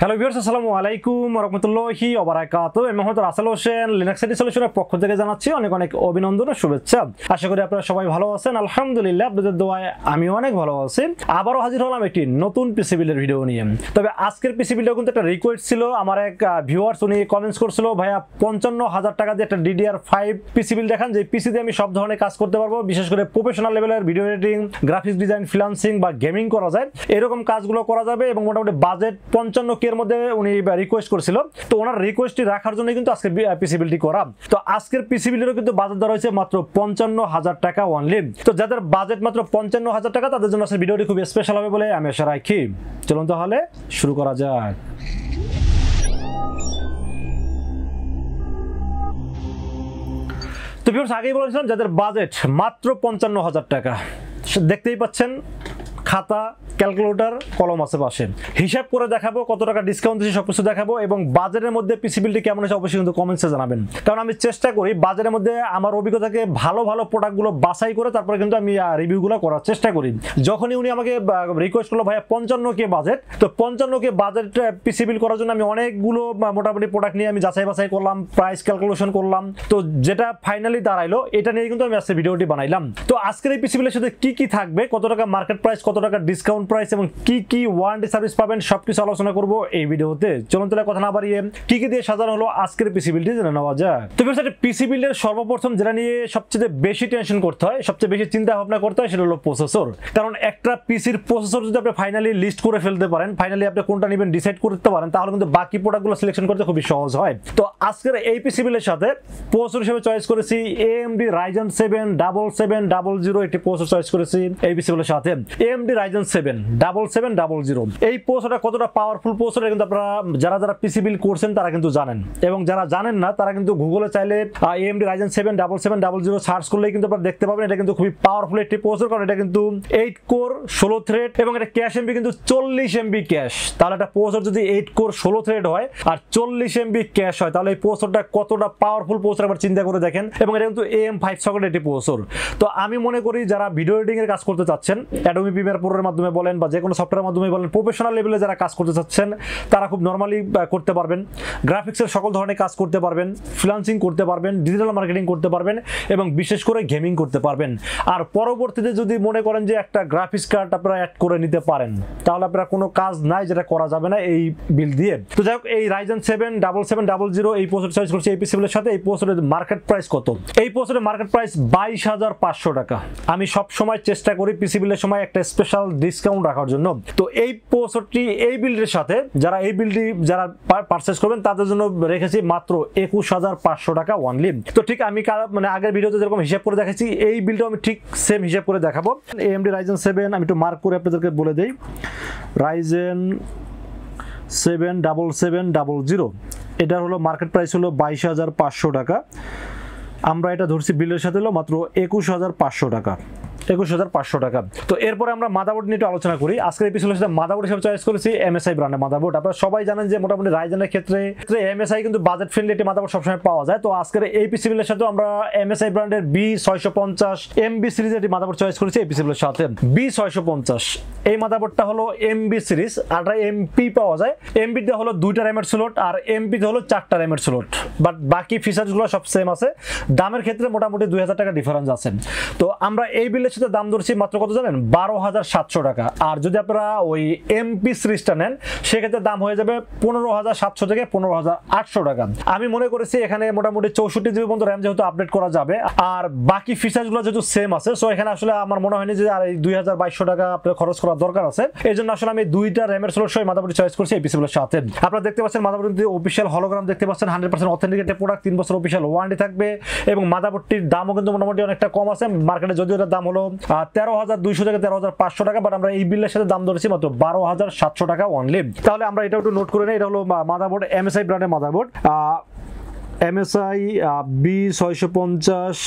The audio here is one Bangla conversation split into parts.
হ্যালো ভিউয়ার্স, আসসালামু আলাইকুম ওয়া রাহমাতুল্লাহি ওয়া বারাকাতুহু। আমি মোহাম্মদ রাসেল হোসেন, লিনাক্স এডি সলিউশনের পক্ষ থেকে জানাচ্ছি অনেক অনেক অভিনন্দন ও শুভেচ্ছা। আশা করি আপনারা সবাই ভালো আছেন। আলহামদুলিল্লাহ, আপনাদের দোয়ায় আমি অনেক ভালো আছি। আবারও হাজির হলাম একটি নতুন পিসি বিল্ডের ভিডিও নিয়ে। তবে আজকের পিসি বিল্ডটা কিন্তু একটা রিকোয়েস্ট ছিল। আমার এক ভিউয়ার্স উনি কমেন্টস করছিল, ভাইয়া 55,000 টাকা দিয়ে একটা DDR5 পিসি বিল্ড দেখান, যে পিসি দিয়ে আমি সব ধরনের কাজ করতে পারবো, বিশেষ করে প্রফেশনাল লেভেলের video editing, graphics design, freelancing বা গেমিং করা যায়, এরকম কাজগুলো করা যাবে এবং মোটামুটি বাজেট 55K এর মধ্যে উনি রিকোয়েস্ট করেছিল। তো ওনার রিকোয়েস্টটি রাখার জন্য কিন্তু আজকে পিসি বিল্ডটি করা। তো আজকের পিসি বিল্ডেরও কিন্তু বাজেট দেওয়া হয়েছে মাত্র 55,000 টাকা অনলি। তো যাদের বাজেট মাত্র 55,000 টাকা তাদের জন্য আজকের ভিডিওটি খুব স্পেশাল হবে বলে আমি আশা রাখি। চলুন তাহলে শুরু করা যাক। তো ভিউয়ার্স, আগেই বলেছিলাম যাদের বাজেট মাত্র 55,000 টাকা, দেখতেই পাচ্ছেন খাতা, ক্যালকুলেটর, কলম আছে পাশে। হিসাব করে দেখাবো কত টাকা ডিসকাউন্ট দিচ্ছি, সবকিছু দেখাবো এবং বাজারের মধ্যে পিসি বিল্ডটি কেমন হয়েছে অবশ্যই কিন্তু কমেন্টসে জানাবেন। কারণ আমি চেষ্টা করি বাজারের মধ্যে আমার অভিজ্ঞতাকে ভালো ভালো প্রোডাক্টগুলো বাছাই করে তারপরে কিন্তু আমি রিভিউগুলো করার চেষ্টা করি। যখনই উনি আমাকে রিকোয়েস্ট করলো ভাইয়া 55K বাজেট, তো 55K বাজেট পিসি বিল্ড করার জন্য আমি অনেকগুলো মোটামুটি প্রোডাক্ট নিয়ে আমি যাচাই বাছাই করলাম, প্রাইস ক্যালকুলেশন করলাম। তো যেটা ফাইনালি দাঁড়াইলো এটা নিয়ে কিন্তু আমি আজকে ভিডিওটি বানাইলাম। তো আজকের এই পিসি বিল্ডের সাথে কি কি থাকবে, কত টাকা মার্কেট প্রাইস, কত টাকা ডিসকাউন্ট প্রাইস এবং কি কি ওয়ারেন্টি সার্ভিস পাবেন, সবকিছু আলোচনা করব এই ভিডিওতে। চলুন তাহলে কথা না বাড়িয়ে কি কি দিয়ে সাজানো হলো আজকের পিসি বিল্ডটি জেনে নেওয়া যাক। তো ভিউয়ার্স, পিসি বিল্ডের সর্বপ্রথম যেটা নিয়ে সবচেয়ে বেশি টেনশন করতে হয়, সবচেয়ে বেশি চিন্তা ভাবনা করতে হয়, সেটা হলো প্রসেসর। কারণ একটা পিসির প্রসেসর যদি আপনি ফাইনালি লিস্ট করে ফেলতে পারেন, ফাইনালি আপনি কোনটা নেবেন ডিসাইড করতে পারেন, তাহলে কিন্তু বাকি প্রোডাক্টগুলো সিলেকশন করতে খুবই সহজ হয়। তো আজকের এই পিসি বিল্ডের সাথে প্রসেসর হিসেবে চয়েস করেছি AMD Ryzen 7 7700 একটি প্রসেসর চয়েস করেছি এই পিসি বিল্ডের সাথে। AMD Ryzen 7 7700 এই প্রসেসরটা কতটা পাওয়ারফুল প্রসেসর কিন্তু আপনারা যারা পিসি বিল্ড করছেন তারা কিন্তু জানেন, এবং যারা জানেন না তারা কিন্তু গুগলে চাইলে AMD Ryzen 7 7700 সার্চ করলেই কিন্তু আপনারা দেখতে পাবেন এটা কিন্তু খুবই পাওয়ারফুল একটি প্রসেসর। কারণ এটা কিন্তু 8 কোর 16 থ্রেড এবং এটা ক্যাশ এমবি কিন্তু 40 MB ক্যাশ। তাহলে একটা প্রসেসর যদি 8 কোর 16 থ্রেড হয় আর 40 MB ক্যাশ হয়, তাহলে এই প্রসেসরটা কতটা পাওয়ারফুল প্রসেসর আবার চিন্তা করে দেখেন। এবং এটা কিন্তু AM5 সকেট একটি প্রসেসর। তো আমি মনে করি যারা ভিডিও এডিটিং এর কাজ করতে চাচ্ছেন, অ্যাডোবি প্রিমিয়ার প্রোর মাধ্যমে বলেন বা যে কোনো সফটওয়্যারের মাধ্যমে বলেন, প্রফেশনাল লেভেলে যারা কাজ করতে চাচ্ছেন তারা খুব নরমালি করতে পারবেন, গ্রাফিক্সের সকল ধরনের কাজ করতে পারবেন, ফ্রিল্যান্সিং করতে পারবেন, ডিজিটাল মার্কেটিং করতে পারবেন এবং বিশেষ করে গেমিং করতে পারবেন। আর পরবর্তীতে যদি মনে করেন যে একটা গ্রাফিক্স কার্ড আপনারা অ্যাড করে নিতে পারেন, তাহলে আপনারা কোনো কাজ নাই যেটা করা যাবে না এই বিল দিয়ে। তো যাই হোক, এই Ryzen 7 7700 এই প্রসেসর চয়েস করছি এই পিসি বিলের সাথে। এই প্রসেসরের মার্কেট প্রাইস কত? এই প্রসেসরের মার্কেট প্রাইস 22,500 টাকা। আমি সব সময় চেষ্টা করি পিসি বিলের সময় একটা স্পেশাল ডিসকাউন্ট রাখার জন্য। তো এই প্রসেসরটি এই বিল্ডের সাথে যারা এই বিল্ডটি যারা পারচেজ করবেন তাদের জন্য রেখেছি মাত্র 21,500 টাকা অনলি। তো ঠিক আমি মানে আগের ভিডিওতে যেরকম হিসাব করে দেখাচ্ছি এই বিলটাও আমি ঠিক সেম হিসাব করে দেখাবো। AMD Ryzen 7 আমি একটু মার্ক করে আপনাদেরকে বলে দেই, Ryzen 7 7700 এটার হলো মার্কেট প্রাইস হলো 22,500 টাকা। আমরা এটা ধরছি বিলের সাথে হলো মাত্র 21,500 টাকা। 21,500 টাকা। তো এরপরে আমরা মাদারবোর্ড নিয়ে একটু আলোচনা করি। আজকের এপিসোডের সাথে মাদারবোর্ড হিসেবে চয়েস করেছি MSI ব্র্যান্ডের মাদারবোর্ড। আপনারা সবাই জানেন যে মোটামুটি রাইজেনের ক্ষেত্রে MSI কিন্তু বাজেট ফ্রেন্ডলি একটি মাদারবোর্ড সবসময় পাওয়া যায়। তো আজকের এই পিসি বিলের সাথে আমরা MSI ব্র্যান্ডের B650 MB সিরিজের একটি মাদারবোর্ড চয়েস করেছি এই পিসি বিলের সাথে। B650 এই মাদারবোর্ডটা হলো MB সিরিজ, আর MP পাওয়া যায়। MB তে হলো 2টা র্যামের স্লট আর MP তে হলো 4টা র্যামের স্লট, বাট বাকি ফিচারসগুলো সব সেম আছে। দামের ক্ষেত্রে মোটামুটি 2,000 টাকা ডিফারেন্স আছে। তো আমরা এই বিলের সাথে দাম ধরছি মাত্র কত জানেন? 12,700 টাকা। আর যদি আপনারা ওই MP সিরিজটা নেন সেক্ষেত্রে দাম হয়ে যাবে 15,700 থেকে 15,800 টাকা। আমি মনে করেছি এখানে মোটামুটি 64 GB পর্যন্ত র্যাম যেহেতু আপডেট করা যাবে আর বাকি ফিচারসগুলো যেহেতু সেম আছে, সো এখানে আসলে আমার মনে হয়নি যে আর এই 2,200 টাকা আপনার খরচ করার দরকার আছে। এই জন্য আসলে আমি 2টা র্যামের স্লট সহ মাদারবোর্ড চয়েস করছি এই পিসিগুলোর সাথে। আপনারা দেখতে পাচ্ছেন মাদারবোর্ডে অফিশিয়াল হলোগ্রাম দেখতে পাচ্ছেন, 100% অথেন্টিকেটেড প্রোডাক্ট, 3 বছর অফিশিয়াল ওয়ারেন্টি থাকবে এবং মাদারবোর্ডটির দামও কিন্তু মোটামুটি অনেকটা কম আছে। মার্কেটে যদিও এটার দাম হলো 13,200 থেকে 13,500 টাকা, বাট আমরা এই বিলের সাথে দাম ধরেছি মাত্র 12,700 টাকা অনলি। তাহলে আমরা এটা একটু নোট করে নেই, এটা হলো মাদারবোর্ড MSI ব্র্যান্ডের মাদারবোর্ড, MSI B650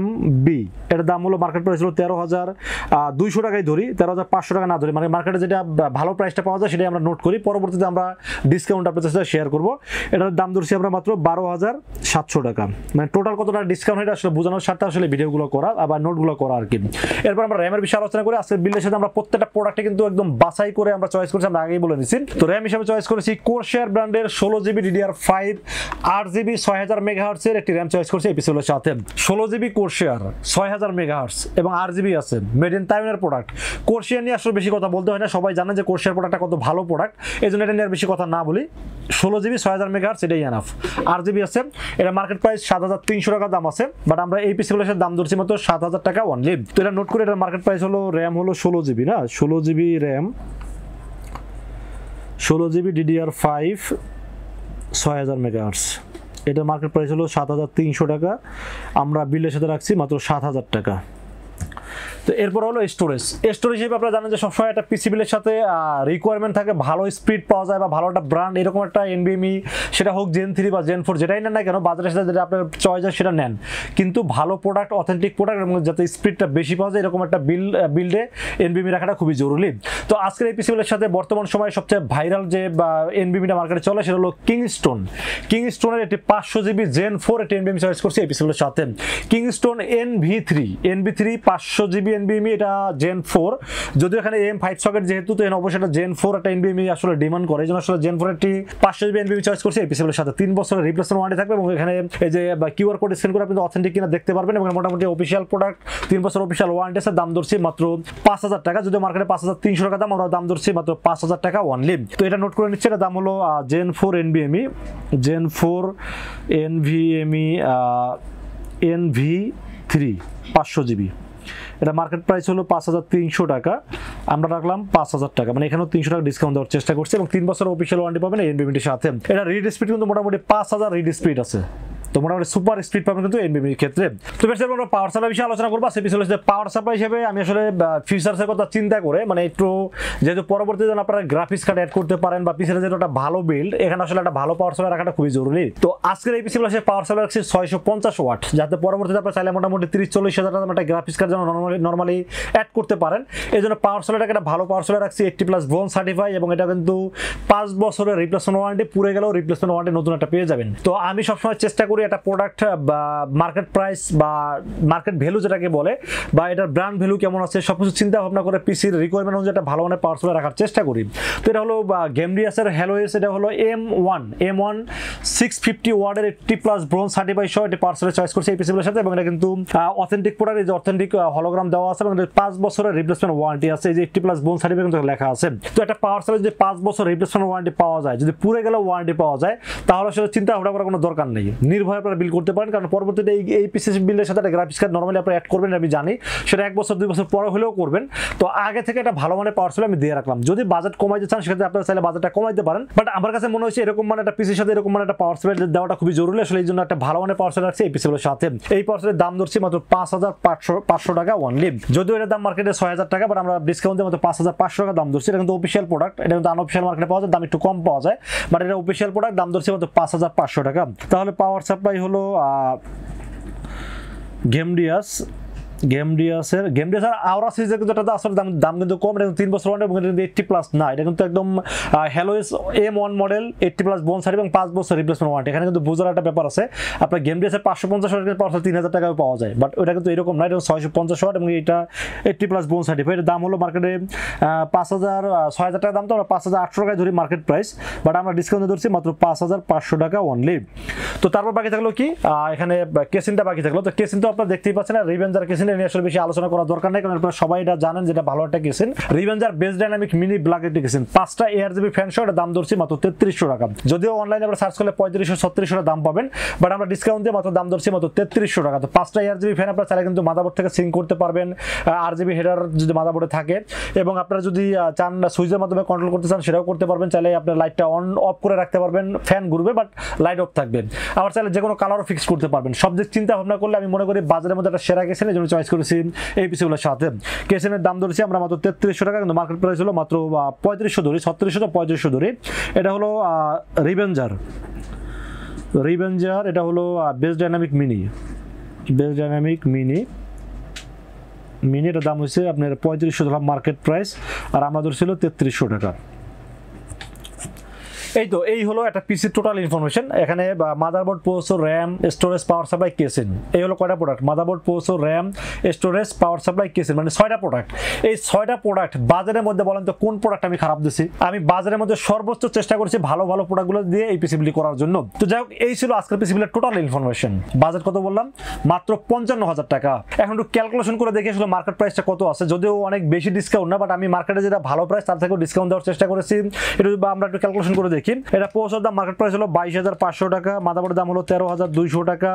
NVMe এটার দাম হলো মার্কেট প্রাইস হলো 13,200 টাকায় ধরি, 13,500 টাকা না ধরি, মানে মার্কেটে যেটা ভালো প্রাইসটা পাওয়া যায় সেটাই আমরা নোট করি, পরবর্তীতে আমরা ডিসকাউন্ট আপনাদের সাথে শেয়ার করব। এটার দাম ধরছি আমরা মাত্র 12,700 টাকা, মানে টোটাল কত টাকা ডিসকাউন্ট এটা আসলে বোঝানোর সাথে আসলে ভিডিওগুলো করা আবার নোটগুলো করা আর কি। এরপর আমরা র্যামের বিষয়ে আলোচনা করি। আজকের বিলের সাথে আমরা প্রত্যেকটা প্রোডাক্টে কিন্তু একদম বাছাই করে আমরা চয়েস করেছি, আমরা আগেই বলে নিছি। তো র্যাম হিসেবে চয়েস করেছি Corsair ব্র্যান্ডের 16GB DDR5 8GB 6000 MHz এর একটি র্যাম চয়েস করেছি এই পিসির সাথে। 16GB Corsair 6000 MHz এবং 8GB আছে, মেড ইন তাইওয়ানের প্রোডাক্ট। Corsair নিয়ে আসলে বেশি কথা বলতে হয় না, সবাই জানেন যে Corsair প্রোডাক্টটা কত ভালো প্রোডাক্ট, এজন্য এটা নিয়ে আর বেশি কথা না বলি। 16GB 6000 MHz এটাই এনাফ। 8GB আছে, এটা মার্কেট প্রাইস 7300 টাকা দাম আছে, বাট আমরা এই পিসিগুলোর সাথে দাম ধরছি মাত্র 7000 টাকা অনলি। তো এটা নোট করে, এটার মার্কেট প্রাইস হলো র্যাম হলো 16GB না, 16GB RAM 16GB DDR5 6000 MHz, এটা মার্কেট প্রাইস হলো 7300 টাকা, আমরা বিলের সাথে রাখছি মাত্র 7000 টাকা। তো এরপর হলো স্টোরেজ হিসেবে আপনারা জানেন যে সবসময় একটা পিসি বিলের সাথে রিকোয়ারমেন্ট থাকে ভালো স্পিড পাওয়া যায় বা ভালো একটা ব্র্যান্ড, এরকম একটা NVMe সেটা হোক Gen 3 বা Gen 4 যেটাই নেন না কেন, বাজারের সাথে যেটা আপনার চয়েস হয় সেটা নেন, কিন্তু ভালো প্রোডাক্ট, অথেন্টিক প্রোডাক্ট এবং যাতে স্পিডটা বেশি পাওয়া যায় এরকম একটা বিল্ডে NVMe রাখাটা খুবই জরুরি। তো আজকের এই পিসি বিলের সাথে বর্তমান সময়ে সবচেয়ে ভাইরাল যে NVMeটা মার্কেটে চলে সেটা হলো কিংস্টোনের একটি 500GB Gen 4 একটি NVMe চয়েস করছে এই পিসি বিলের সাথে। কিংস্টোন NV3 500GB NVMe, এটা Gen 4, যদিও এখানে AM5 সকেট যেহেতু, তো এখানে অবশ্যই এটা Gen 4 একটা NVMe আসলে ডিমান্ড করে, এই জন্য আসলে Gen 4 একটি 500GB NVMe চয়েস করছে এই পিসিগুলোর সাথে। 3 বছরের রিপ্লেসমেন্ট ওয়ারেন্টি থাকবে এবং এখানে এই যে QR কোড স্ক্যান করে আপনি অথেন্টিক কিনা দেখতে পারবেন এবং মোটামুটি অফিশিয়াল প্রোডাক্ট 3 বছর অফিশিয়াল ওয়ারেন্টি আছে। দাম ধরছি মাত্র 5000 টাকা, যদিও মার্কেটে 5300 টাকা দাম, আমরা দাম ধরছি মাত্র 5000 টাকা অনলি। তো এটা নোট করে নিচ্ছে, এটা দাম হলো Gen 4 NVMe NV3 500GB, এটা মার্কেট প্রাইস হলো 5300 টাকা, আমরা রাখলাম 5000 টাকা, মানে এখানেও 300 টাকা ডিসকাউন্ট দেওয়ার চেষ্টা করছি এবং 3 বছর অফিশিয়াল ওয়ারেন্টি পাবেন NVMe-র সাথে। এটা রিড স্পিড কিন্তু মোটামুটি 5000 রিড স্পিড আছে, তো মোটামুটি সুপার স্পিড পাবেন কিন্তু NVMe-র ক্ষেত্রে। তো বেশ, আমরা পাওয়ার সাপ্লাই বিষয়ে আলোচনা করবো। সেই পিছনে পাওয়ার সাপ্লাই হিসেবে আমি আসলে ফিচার্সের কথা চিন্তা করে, মানে একটু যেহেতু পরবর্তীতে আপনারা গ্রাফিক্স কার্ড অ্যাড করতে পারেন বা পিছনে যেটা একটা ভালো বিল্ড, এখানে আসলে একটা ভালো পাওয়ার সাপ্লাই রাখাটা খুবই জরুরি। তো আজকের এই পিসিগুলো পাওয়ার সাপ্লাই রাখছি 650 ওয়াট, যাতে পরবর্তীতে আপনারা চাইলে মোটামুটি 30-40 হাজার টাকা একটা গ্রাফিক্স কার্ড যেন নর্মালি অ্যাড করতে পারেন, এই জন্য পাওয়ার সাপ্লাইটাকে একটা ভালো পাওয়ার সাপ্লাই রাখছি 80+ ব্রোঞ্জ সার্টিফাই, এবং এটা কিন্তু 5 বছরের রিপ্লেসমেন্ট ওয়ারেন্টি, পুরো গেলেও রিপ্লেসমেন্ট ওয়ারেন্টি নতুন একটা পেয়ে যাবেন। তো আমি সবসময় চেষ্টা করি একটা প্রোডাক্ট বা মার্কেট প্রাইস বা মার্কেট ভ্যালু যেটাকে বলে বা এটার ব্র্যান্ড ভ্যালু কেমন আছে সবকিছু চিন্তা ভাবনা করে পিসির রিকোয়ারমেন্ট অনুযায়ী একটা ভালো মানের পাওয়ার সাপ্লাই রাখার চেষ্টা করি। তো এটা হলো গ্যামডিয়াসের HELIOS, এটা হলো M1 650 ওয়াটের 80+ ব্রোঞ্জ সার্টিফাই সহ একটি পাওয়ার সাপ্লাই চয়েস করছে এই পিসিগুলোর সাথে, এবং এটা কিন্তু অথেন্টিক প্রোডাক্ট, এই যে অথেন্টিক হলোগ্রাম দেওয়া আছে এবং 5 বছরের রিপ্লেসমেন্ট ওয়ারেন্টি আছে, এই যে 80+ ব্রোঞ্জ সার্টিফাই কিন্তু লেখা আছে। তো একটা পাওয়ার সাপ্লাই যদি 5 বছর রিপ্লেসমেন্ট ওয়ারেন্টি পাওয়া যায়, যদি পুরো গেলে ওয়ারেন্টি পাওয়া যায়, তাহলে আসলে চিন্তা ভাবনা করার কোনো দরকার নেই, নির্ভয়ে আপনারা বিল করতে পারেন। কারণ পরবর্তীতে এই পিসি বিলের সাথে একটা গ্রাফিক্স কার্ড নরমালি আপনারা অ্যাড করবেন, আমি জানি সেটা 1 বছর 2 বছর পরে হলেও করবেন। তো আগে থেকে একটা ভালো মানের পাওয়ার সাপ্লাই আমি দিয়ে রাখলাম, যদি বাজেট কমাইতে চান সেক্ষেত্রে আপনারা চাইলে বাজেটটা কমাইতে পারেন, বাট আমার কাছে মনে হচ্ছে এরকম মানে একটা পিসির সাথে এরকম মানে একটা পাওয়ার সাপ্লাই দেওয়াটা খুবই জরুরি, আসলে এই জন্য একটা ভালো মানের পাওয়ার সাপ্লাই রাখছি এই পিসিগুলোর সাথে। এই পাওয়ার সাপ্লাইয়ের দাম ধরছি মাত্র 5500 টাকা অনলি, যদিও এর দাম মার্কেটে 6000 টাকা, বাট আমরা ডিসকাউন্টে মাত্র 5500 টাকা দাম ধরছি। এটা কিন্তু অফিশিয়াল প্রোডাক্ট, এটা কিন্তু আনঅফিশিয়াল মার্কেটে পাওয়া যায়, দাম একটু কম পাওয়া যায়, বাট এটা অফিশিয়াল প্রোডাক্ট, দাম ধরছি মাত্র 5500 টাকা। তাহলে পাওয়ার সাপ্লাই হলো গ্যামডিয়াসের আওরা সিরিজের কিন্তু এটা আসলে দাম কিন্তু কম, এটা 3 বছর ওয়ারেন্টি এবং এটা কিন্তু 80+ না, এটা কিন্তু একদম HELIOS M1 model 80+ bronze certify এবং 5 বছর রিপ্লেসমেন্ট ওয়ারেন্টি। এখানে কিন্তু বোঝার একটা ব্যাপার আছে, আপনার গ্যামডিয়াসের 550 ওয়াটের পাওয়ার 3000 টাকায় পাওয়া যায়, বাট ওটা কিন্তু এরকম না, এটা 650 ওয়াট এবং এটা 80+ ব্রোঞ্জ সার্টিফাই। এর দাম হলো মার্কেটে 6000 টাকা দাম, তো আমরা 5800 টাকায় ধরি মার্কেট প্রাইস, বাট আমরা ডিসকাউন্টে ধরছি মাত্র 5500 টাকা অনলি। তো তারপর বাকি থাকলো কি, এখানে কেসিনটা বাকি থাকলো। তো কেসিন তো আপনারা দেখতেই পাচ্ছেন, রিভেঞ্জার কেসিন নিয়ে আসলে বেশি আলোচনা করার দরকার নেই, কারণ আপনারা সবাই এটা জানেন যেটা ভালো একটা casing. রিভেঞ্জার base dynamic mini black একটি কেসিন, 5টা ARGB ফ্যান সহ দাম ধরছি মাত্র 3300 টাকা, যদিও অনলাইনে আপনারা সার্চ করলে 3500-3600 দাম পাবেন, বাট আমরা ডিসকাউন্ট দিয়ে মাত্র দাম ধরছি মাত্র 3300 টাকা। তো 5টা ARGB ফ্যান আপনারা চাইলে কিন্তু মাদারবোর্ড থেকে সিঙ্ক করতে পারবেন, RGB হেডার যদি মাদারবোর্ডে থাকে, এবং আপনারা যদি চান সুইচের মাধ্যমে কন্ট্রোল করতে চান সেটাও করতে পারবেন, চাইলে আপনার লাইটটা অন অফ করে রাখতে পারবেন, ফ্যান ঘুরবে বাট লাইট অফ থাকবে, আবার চাইলে যে কোনো কালারও ফিক্স করতে পারবেন। সব দিক চিন্তা ভাবনা করলে আমি মনে করি বাজারের মধ্যে একটা সেরা কেসিন, এই জন্য চয়েস করেছি এই পিসিগুলোর সাথে। কেসিনের দাম ধরেছি আমরা মাত্র 3300 টাকা, কিন্তু মার্কেট প্রাইস হলো মাত্র 3500 ধরি, 3600 ধরি। এটা হলো রিভেঞ্জার, এটা হলো base dynamic mini, base dynamic mini এটার দাম হয়েছে আপনার $3500 মার্কেট প্রাইস, আর আমরা ধরছিল $3300 টাকা। এই হলো একটা পিসি টোটাল ইনফরমেশন। এখানে motherboard, processor, RAM, storage, power supply, casing, এই হলো কয়টা product, motherboard, processor, RAM, storage, power supply, casing, মানে 6টা প্রোডাক্ট। এই 6টা প্রোডাক্ট বাজারের মধ্যে বলেন তো কোন প্রোডাক্ট আমি খারাপ দিছি? আমি বাজারের মধ্যে সর্বোচ্চ চেষ্টা করছি ভালো ভালো প্রোডাক্টগুলো দিয়ে এই পিসিবিলি করার জন্য। তো যাই হোক, এই ছিল আজকের পিসিবিলির টোটাল ইনফরমেশন। বাজেট কত বললাম? মাত্র 55,000 টাকা। এখন একটু ক্যালকুলেশন করে দেখে আসলে মার্কেট প্রাইসটা কত আছে, যদিও অনেক বেশি ডিসকাউন্ট না, বাট আমি মার্কেটে যেটা ভালো প্রাইস তার থেকেও ডিসকাউন্ট দেওয়ার চেষ্টা করেছি। এটা আমরা একটু ক্যালকুলেশন করে দেখি। এটা প্রসেসর দাম মার্কেট প্রাইস হলো 22,500 টাকা, মাদারবোর্ডের দাম হলো 13,200 টাকা,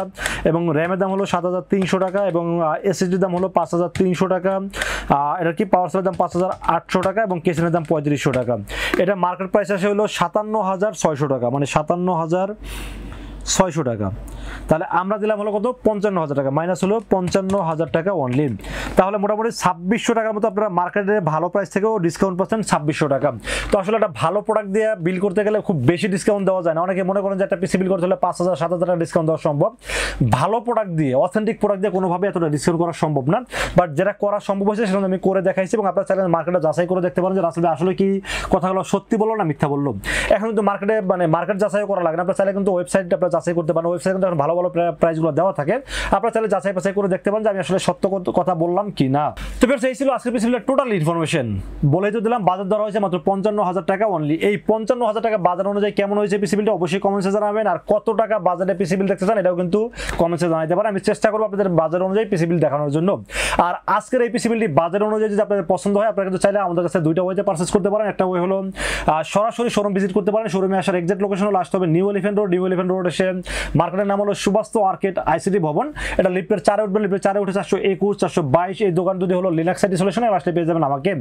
এবং র্যামের দাম হলো 7,300 টাকা, এবং এসএসডির দাম হলো 5,300 টাকা, এটা কি পাওয়ার সাপ্লাইয়ের দাম 5,800 টাকা, এবং কেসিংয়ের দাম 3500 টাকা। এটা মার্কেট প্রাইস আসে হলো 57,600 টাকা, মানে 57,600 টাকা। তাহলে আমরা দিলাম হলো কত? 55,000 টাকা, মাইনাস হলো 55,000 টাকা অনলি। তাহলে মোটামুটি 2600 টাকার মতো আপনারা মার্কেটে ভালো প্রাইস থেকেও ডিসকাউন্ট পাচ্ছেন 2600 টাকা। তো আসলে একটা ভালো প্রোডাক্ট দিয়ে বিল করতে গেলে খুব বেশি ডিসকাউন্ট দেওয়া যায় না। অনেকে মনে করেন যে একটা পিসি বিল করতে হলে 5,000-7,000 টাকা ডিসকাউন্ট দেওয়া সম্ভব। ভালো প্রোডাক্ট দিয়ে, অথেন্টিক প্রোডাক্ট দিয়ে কোনোভাবে এতটা ডিসকাউন্ট করা সম্ভব না, বাট যেটা করা সম্ভব হয়েছে সেটা আমি করে দেখাইছি, এবং আপনারা চাইলে মার্কেটে যাচাই করে দেখতে পারেন যে আসলে কি কথাগুলো সত্যি বললো না মিথ্যা বললো। এখন কিন্তু মার্কেটে মানে মার্কেট যাচাই করা লাগে না, আপনারা চাইলে কিন্তু ওয়েবসাইটটা আপনারা যাচাই করতে পারেন। ওয়েবসাইট কিন্তু ভালো ভালো প্রাইসগুলো দেওয়া থাকে, আপনারা চাইলে যাচাই বাছাই করে দেখতে পারেন যে আমি আসলে সত্য কথা বললাম কি না। তো বেশ, এই ছিল আজকের পিসিবিলের টোটাল ইনফরমেশন। বলেই তো দিলাম বাজার ধরা হয়েছে মাত্র 55,000 টাকা অনলি। এই 55,000 টাকা বাজার অনুযায়ী কেমন হয়েছে পিসিবিলটা অবশ্যই কমেন্টসে জানাবেন, আর কত টাকা বাজারে পিসিবিল দেখতে চান এটাও কিন্তু কমেন্টসে জানাতে পারেন। আমি চেষ্টা করবো আপনাদের বাজার অনুযায়ী পিসিবিল দেখানোর জন্য। আর আজকের এই পিসিবিলটি বাজার অনুযায়ী যদি আপনাদের পছন্দ হয়, আপনারা কিন্তু চাইলে আমাদের কাছে দুইটা ওয়েতে পারচেজ করতে পারেন। একটা ওয়ে হলো সরাসরি শোরুম ভিজিট করতে পারেন। শোরুমে আসার এক্সাক্ট লোকেশন হলো আসতে হবে নিউ এলিফ্যান্ট রোড এসে মার্কেটের নাম হলো সুবাস্তু আর্কেড আইসিটি ভবন। এটা লিফটের 4-এ উঠবেন, লিফটের 4-এ উঠে 421, 422 এই দোকান যদি হলো লিনাক্স সাইট সলিউশনে আসলে পেয়ে যাবেন আমাকে।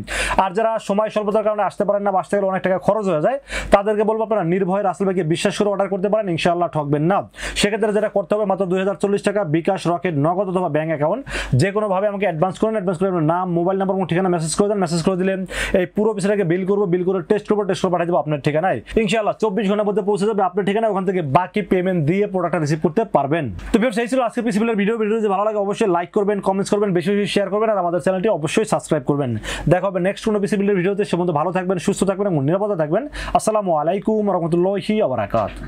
আর যারা সময় স্বল্পতার কারণে আসতে পারেন না, আসতে গেলে অনেক টাকা খরচ হয়ে যায়, তাদেরকে বলবো আপনারা নির্ভয়ে রাসেল ভাইকে বিশ্বাস করে অর্ডার করতে পারেন, ইনশাআল্লাহ ঠকবেন না। সেক্ষেত্রে যেটা করতে হবে মাত্র 2040 টাকা বিকাশ, রকেট, নগদ অথবা ব্যাংক অ্যাকাউন্ট যে কোনোভাবে আমাকে অ্যাডভান্স করেন। অ্যাডভান্স করে নাম, মোবাইল নাম্বার এবং ঠিকানা মেসেজ করে দেন। মেসেজ করে দিলে এই পুরো বিষয়টাকে বিল করবো, বিল করে টেস্ট করে পাঠিয়ে দেবো আপনার ঠিকানায়। ইনশাআল্লাহ 24 ঘন্টার মধ্যে পৌঁছে যাবে আপনার ঠিকানায়। ওখান থেকে বাকি পেমেন্ট দিয়ে প্রোডাক্টটা রিসিভ করতে পারবেন। তো ভিউয়ার্স, এই ছিল আজকের পিসিবিলের ভিডিও যদি ভালো লাগে অবশ্যই লাইক করবেন, কমেন্টস করবেন, বেশি বেশি শেয়ার করবেন, আর আমাদের চ্যানেলটি অবশ্যই সাবস্ক্রাইব করবেন। দেখা হবে নেক্সট কোনো পিসিবিলের ভিডিওতে। সে পর্যন্ত ভালো থাকবেন, সুস্থ থাকবেন এবং নিরাপদে থাকবেন। আসসালামু আলাইকুম ওয়া রাহমাতুল্লাহি ওয়া বারাকাতুহু।